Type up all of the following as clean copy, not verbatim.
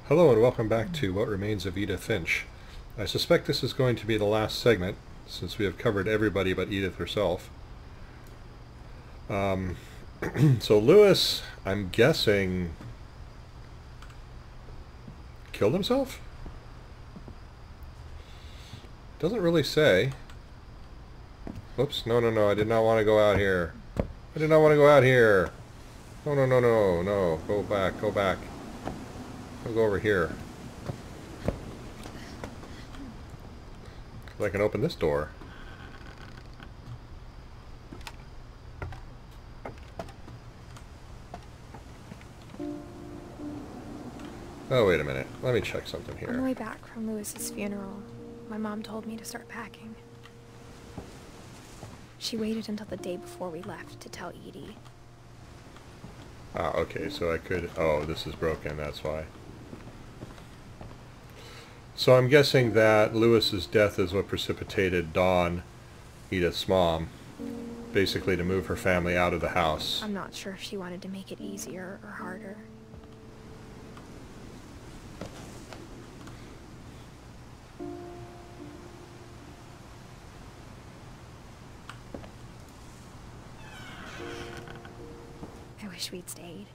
Hello and welcome back to What Remains of Edith Finch. I suspect this is going to be the last segment, since we have covered everybody but Edith herself. So Lewis, I'm guessing, killed himself? Doesn't really say. Oops, no, I did not want to go out here. I did not want to go out here. No. Go back. I'll go over here. I can open this door. Oh, wait a minute. Let me check something here. On the way back from Lewis's funeral, my mom told me to start packing. She waited until the day before we left to tell Edie. Ah, okay, so I could... Oh, this is broken, that's why. So I'm guessing that Lewis's death is what precipitated Dawn, Edith's mom, basically to move her family out of the house. I'm not sure if she wanted to make it easier or harder. I wish we'd stayed.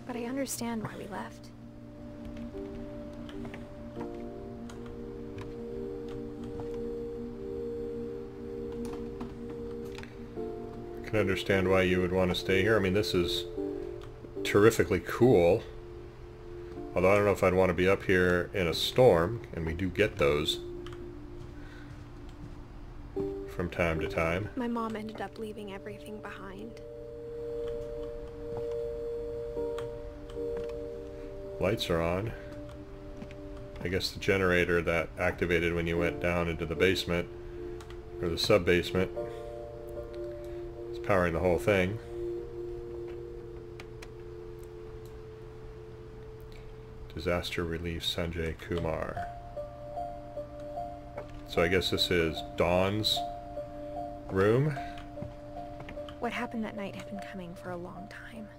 But I understand why we left. I can understand why you would want to stay here. I mean, this is terrifically cool. Although I don't know if I'd want to be up here in a storm, and we do get those from time to time. My mom ended up leaving everything behind. Lights are on. I guess the generator that activated when you went down into the basement, or the sub-basement, is powering the whole thing. Disaster Relief Sanjay Kumar. So I guess this is Dawn's room. What happened that night had been coming for a long time.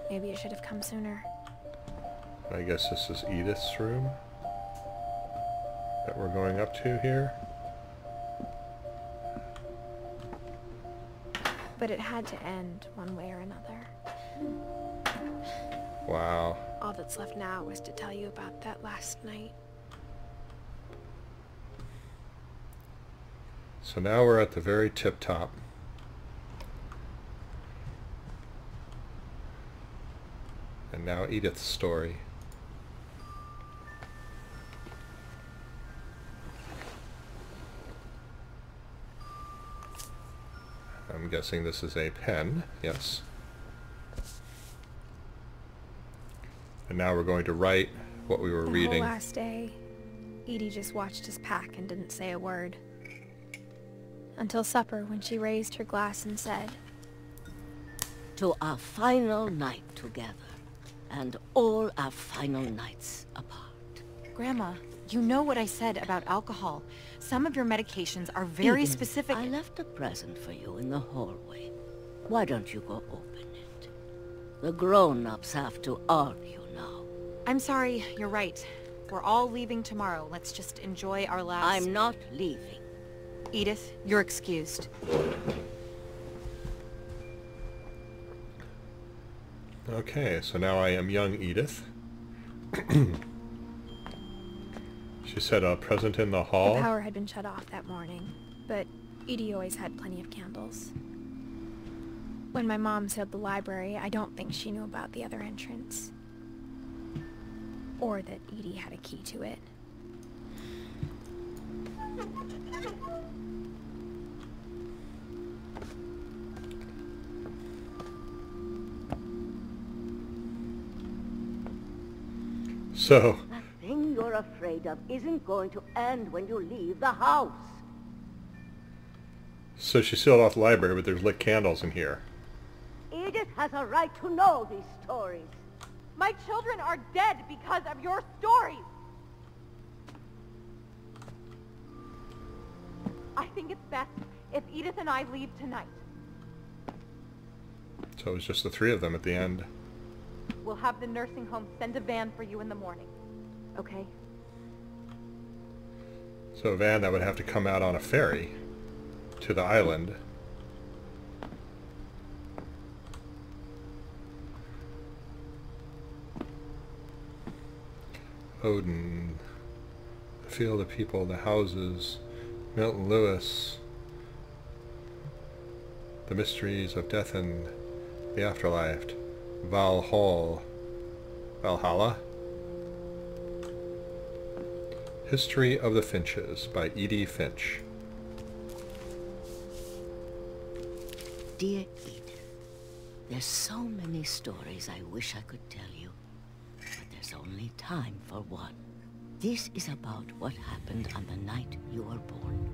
Maybe it should have come sooner. I guess this is Edith's room that we're going up to here. But it had to end one way or another. Wow. All that's left now is to tell you about that last night. So now we're at the very tip top. And now Edith's story. I'm guessing this is a pen, yes. And now we're going to write what we were reading. The whole last day, Edie just watched us pack and didn't say a word. Until supper, when she raised her glass and said, "To our final night together, and all our final nights apart." Grandma, you know what I said about alcohol. Some of your medications are very Edith, specific. I left a present for you in the hallway. Why don't you go open it? The grown-ups have to argue now. I'm sorry, you're right. We're all leaving tomorrow. Let's just enjoy our last... I'm not leaving. Edith, you're excused. Okay, so now I am young Edith. She said a present in the hall. the power had been shut off that morning, but Edie always had plenty of candles. When my mom sealed the library, I don't think she knew about the other entrance. Or that Edie had a key to it. So, The thing you're afraid of isn't going to end when you leave the house. so she sealed off the library, but there's lit candles in here. Edith has a right to know these stories. My children are dead because of your stories! I think it's best if Edith and I leave tonight. So it was just the three of them at the end. We'll have the nursing home send a van for you in the morning. Okay? So a van that would have to come out on a ferry to the island. Odin, the field of people, the houses, Milton Lewis, the mysteries of death and the afterlife, Valhalla, History of the Finches by Edie Finch. Dear Edith, there's so many stories I wish I could tell you, but there's only time for one. This is about what happened on the night you were born.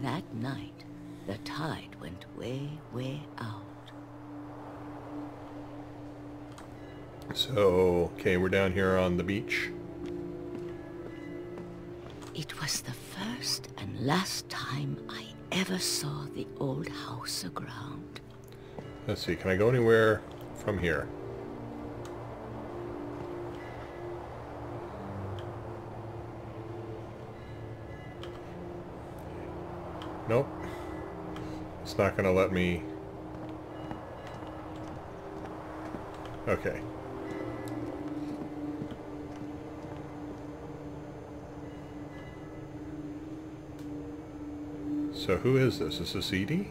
That night, the tide went way, way out. So, okay, we're down here on the beach. It was the first and last time I ever saw the old house aground. Let's see, can I go anywhere from here? Nope. It's not gonna let me... Okay. So who is this? Is this Edie?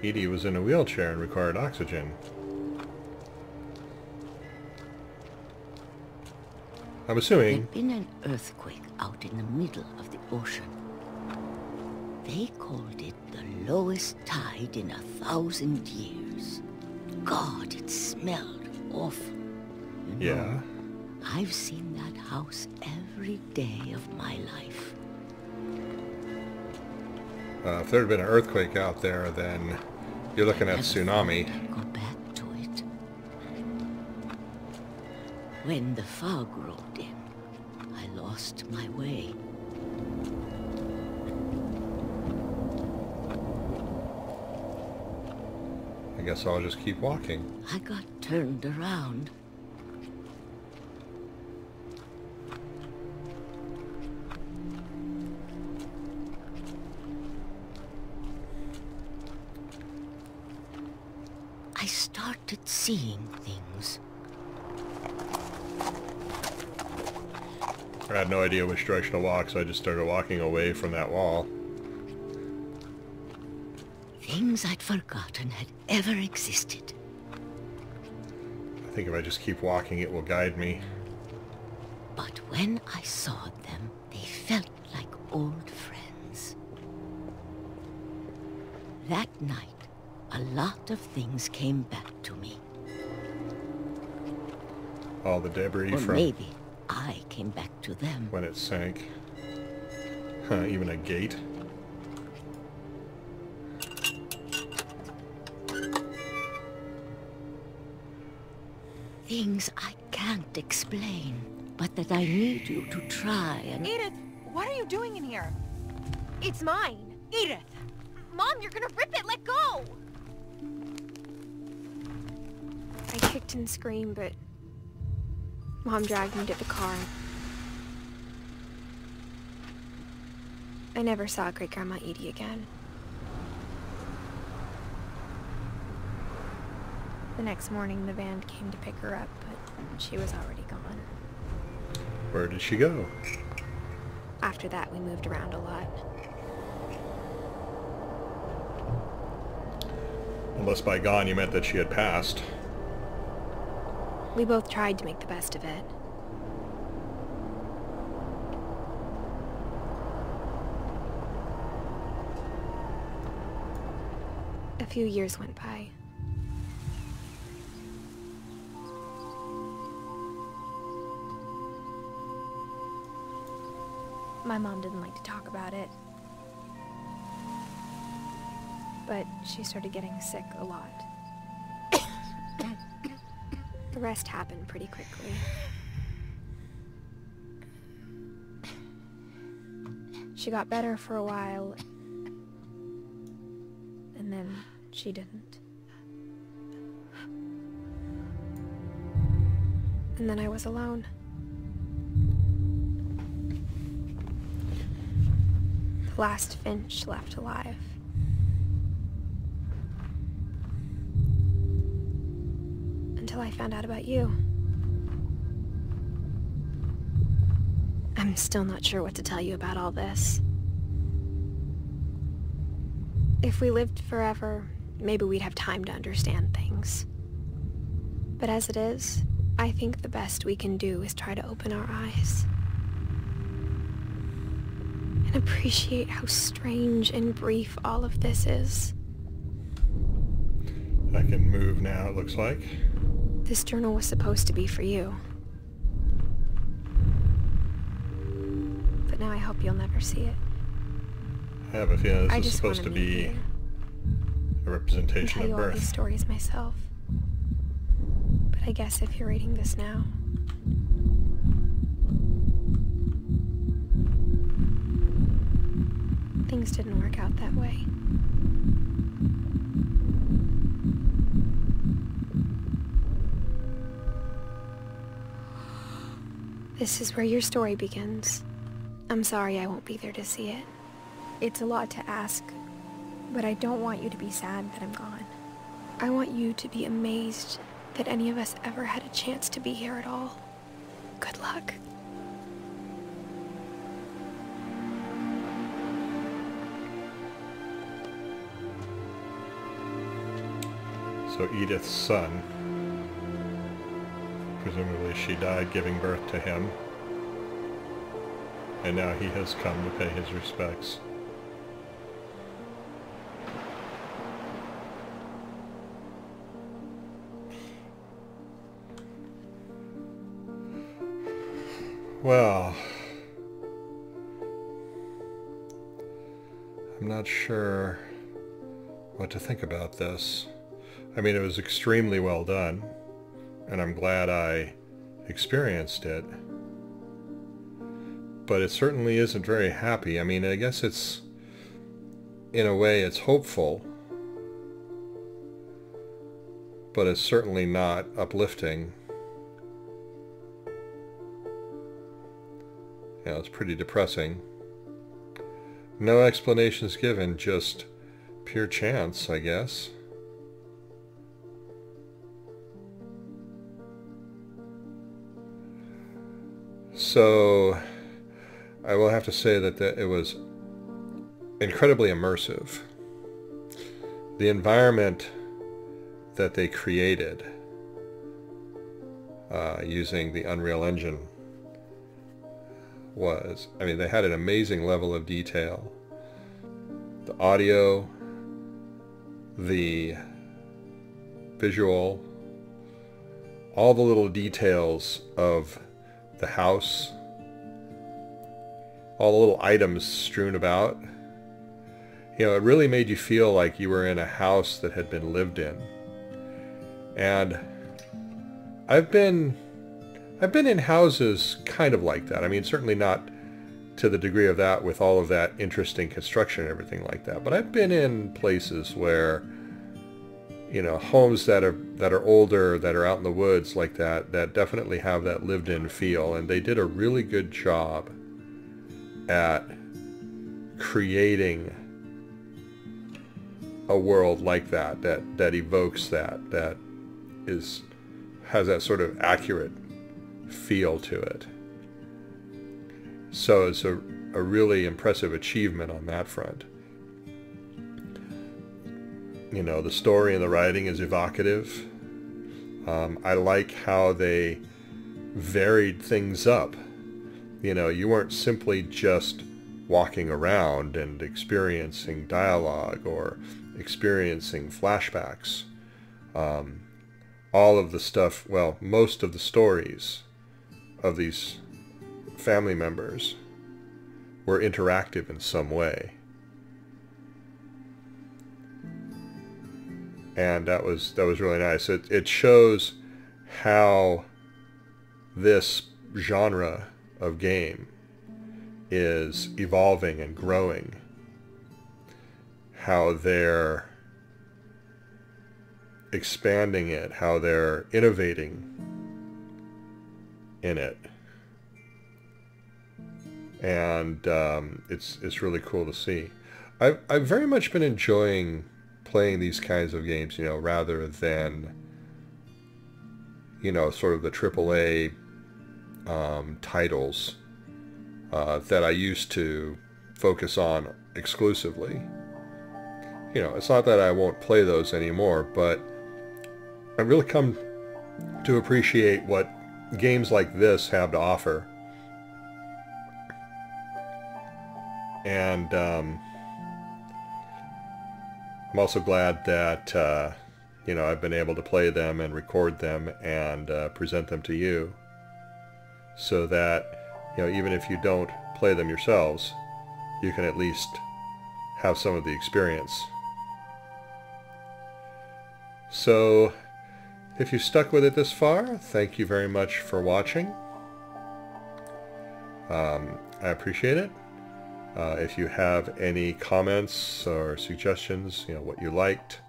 Edie was in a wheelchair and required oxygen. I'm assuming... There'd been an earthquake out in the middle of the ocean. They called it the lowest tide in 1,000 years. God, it smelled awful. You know, Yeah. I've seen that house every day of my life. If there had been an earthquake out there, then you're looking at tsunami. I'd go back to it. When the fog rolled in, I lost my way. I guess I'll just keep walking. I got turned around. I started seeing things. I had no idea which direction to walk, so I just started walking away from that wall. Things I'd forgotten had ever existed. I think if I just keep walking, it will guide me. But when I saw them, they felt like old friends. That night, a lot of things came back to me. All the debris Or from maybe I came back to them. when it sank. Huh, even a gate. Things I can't explain, but that I need you to try and... Edith, what are you doing in here? It's mine. Edith! Mom, you're gonna rip it! Let go! I kicked and screamed, but Mom dragged me to the car. I never saw Great-Grandma Edie again. The next morning, the van came to pick her up, but she was already gone. Where did she go? After that, we moved around a lot. Unless by gone you meant that she had passed. We both tried to make the best of it. A few years went by. My mom didn't like to talk about it. But she started getting sick a lot. The rest happened pretty quickly. She got better for a while, and she didn't. And then I was alone. The last Finch left alive. Until I found out about you. I'm still not sure what to tell you about all this. If we lived forever, maybe we'd have time to understand things. But as it is, I think the best we can do is try to open our eyes. And appreciate how strange and brief all of this is. I can move now, it looks like. This journal was supposed to be for you. But now I hope you'll never see it. I have a feeling I this is just supposed to wanna meet be you a and representation tell of you all these birth. stories myself. But I guess if you're reading this now, things didn't work out that way. This is where your story begins. I'm sorry I won't be there to see it. It's a lot to ask, but I don't want you to be sad that I'm gone. I want you to be amazed that any of us ever had a chance to be here at all. Good luck. So Edith's son, presumably she died giving birth to him, and now he has come to pay his respects. Well, I'm not sure what to think about this. I mean, it was extremely well done, and I'm glad I experienced it. But it certainly isn't very happy. I mean, I guess it's, in a way, it's hopeful, but it's certainly not uplifting. Yeah, it's pretty depressing. No explanations given, just pure chance, I guess. So, I will have to say that it was incredibly immersive. The environment that they created using the Unreal Engine was, I mean, they had an amazing level of detail. The audio, the visual, all the little details of the house, all the little items strewn about. You know, it really made you feel like you were in a house that had been lived in. And I've been in houses kind of like that. I mean, certainly not to the degree of that with all of that interesting construction and everything like that. But I've been in places where, you know, homes that are older, that are out in the woods like that, that definitely have that lived-in feel. And they did a really good job at creating a world like that, that evokes that has that sort of accurate feel to it. So it's a really impressive achievement on that front. You know, the story and the writing is evocative. I like how they varied things up. You know, you weren't simply just walking around and experiencing dialogue or experiencing flashbacks. All of the stuff, well, most of the stories of these family members were interactive in some way. And that was really nice. It shows how this genre of game is evolving and growing. How they're expanding it, how they're innovating in it. And it's really cool to see. I've very much been enjoying playing these kinds of games, you know, rather than, you know, sort of the AAA titles that I used to focus on exclusively. You know, it's not that I won't play those anymore, but I've really come to appreciate what games like this have to offer. And I'm also glad that, you know, I've been able to play them and record them and present them to you, so that, you know, even if you don't play them yourselves, you can at least have some of the experience. So, if you stuck with it this far, thank you very much for watching. I appreciate it. If you have any comments or suggestions, you know, what you liked,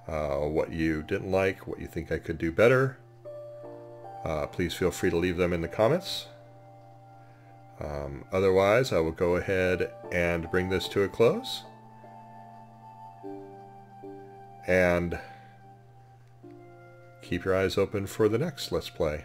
what you didn't like, what you think I could do better, please feel free to leave them in the comments. Otherwise, I will go ahead and bring this to a close. And keep your eyes open for the next Let's Play.